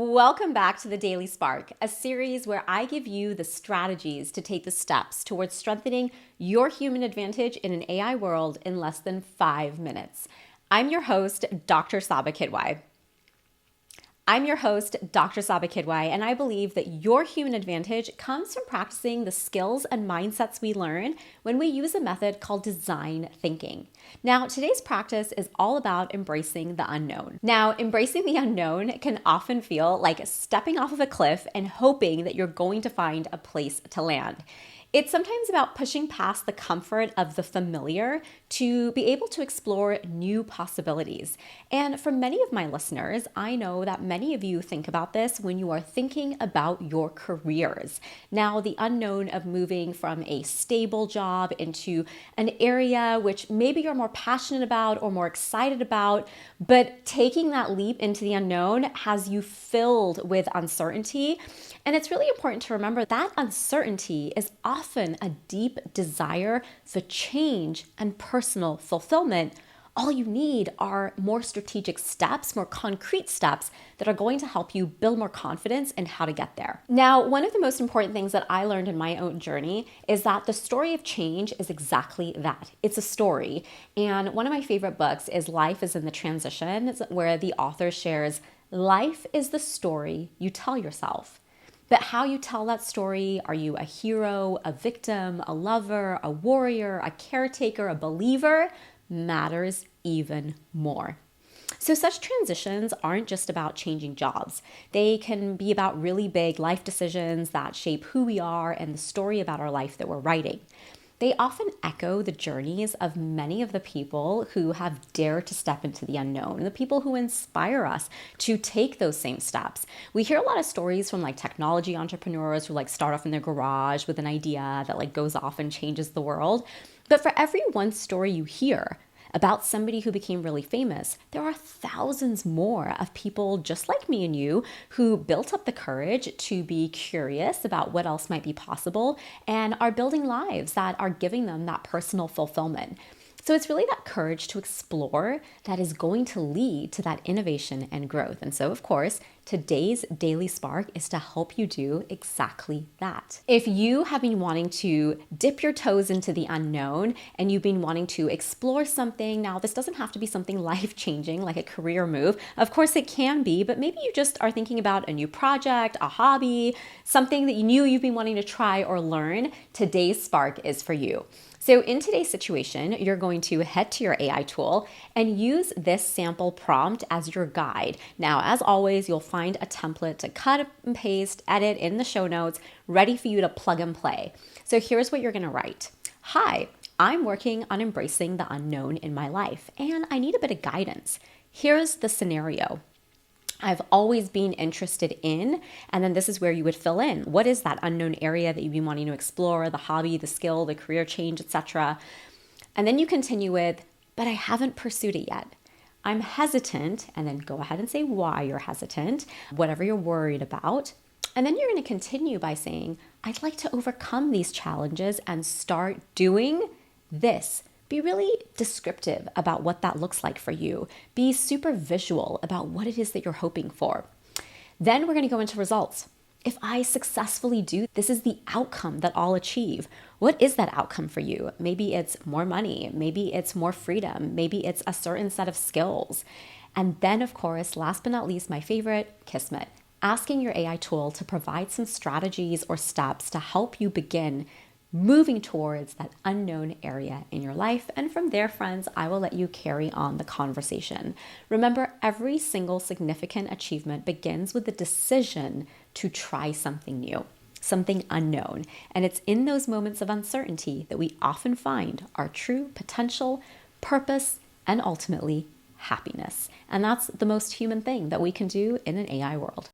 Welcome back to the Daily Spark, a series where I give you the strategies to take the steps towards strengthening your human advantage in an AI world in less than 5 minutes. I'm your host, Dr. Sabba. And I believe that your human advantage comes from practicing the skills and mindsets we learn when we use a method called design thinking. Now, today's practice is all about embracing the unknown. Now, embracing the unknown can often feel like stepping off of a cliff and hoping that you're going to find a place to land. It's sometimes about pushing past the comfort of the familiar to be able to explore new possibilities. And for many of my listeners, I know that many of you think about this when you are thinking about your careers. Now, the unknown of moving from a stable job into an area which maybe you're more passionate about or more excited about, but taking that leap into the unknown has you filled with uncertainty. And it's really important to remember that uncertainty is often a deep desire for change and personal fulfillment. All you need are more strategic steps, more concrete steps that are going to help you build more confidence in how to get there. Now, one of the most important things that I learned in my own journey is that the story of change is exactly that. It's a story. And one of my favorite books is Life is in the Transitions, where the author shares, life is the story you tell yourself. But how you tell that story, are you a hero, a victim, a lover, a warrior, a caretaker, a believer, matters even more. So such transitions aren't just about changing jobs. They can be about really big life decisions that shape who we are and the story about our life that we're writing. They often echo the journeys of many of the people who have dared to step into the unknown, the people who inspire us to take those same steps. We hear a lot of stories from technology entrepreneurs who start off in their garage with an idea that goes off and changes the world. But for every one story you hear about somebody who became really famous, there are thousands more of people just like me and you who built up the courage to be curious about what else might be possible and are building lives that are giving them that personal fulfillment. So it's really that courage to explore that is going to lead to that innovation and growth. And so, of course, today's Daily Spark is to help you do exactly that. If you have been wanting to dip your toes into the unknown and you've been wanting to explore something, now this doesn't have to be something life-changing like a career move. Of course it can be, but maybe you just are thinking about a new project, a hobby, something that you knew you've been wanting to try or learn. Today's Spark is for you. So in today's situation, you're going to head to your AI tool and use this sample prompt as your guide. Now, as always, you'll find a template to cut and paste, edit in the show notes, ready for you to plug and play. So here's what you're going to write. Hi, I'm working on embracing the unknown in my life, and I need a bit of guidance. Here's the scenario. I've always been interested in, and then this is where you would fill in. What is that unknown area that you've been wanting to explore, the hobby, the skill, the career change, etc. And then you continue with, but I haven't pursued it yet. I'm hesitant, and then go ahead and say why you're hesitant, whatever you're worried about. And then you're going to continue by saying, I'd like to overcome these challenges and start doing this. Be really descriptive about what that looks like for you. Be super visual about what it is that you're hoping for. Then we're going to go into results. If I successfully do, this is the outcome that I'll achieve. What is that outcome for you? Maybe it's more money. Maybe it's more freedom. Maybe it's a certain set of skills. And then, of course, last but not least, my favorite, Kismet. Asking your AI tool to provide some strategies or steps to help you begin moving towards that unknown area in your life. And from there, friends, I will let you carry on the conversation. Remember, every single significant achievement begins with the decision to try something new, something unknown. And it's in those moments of uncertainty that we often find our true potential, purpose, and ultimately happiness. And that's the most human thing that we can do in an AI world.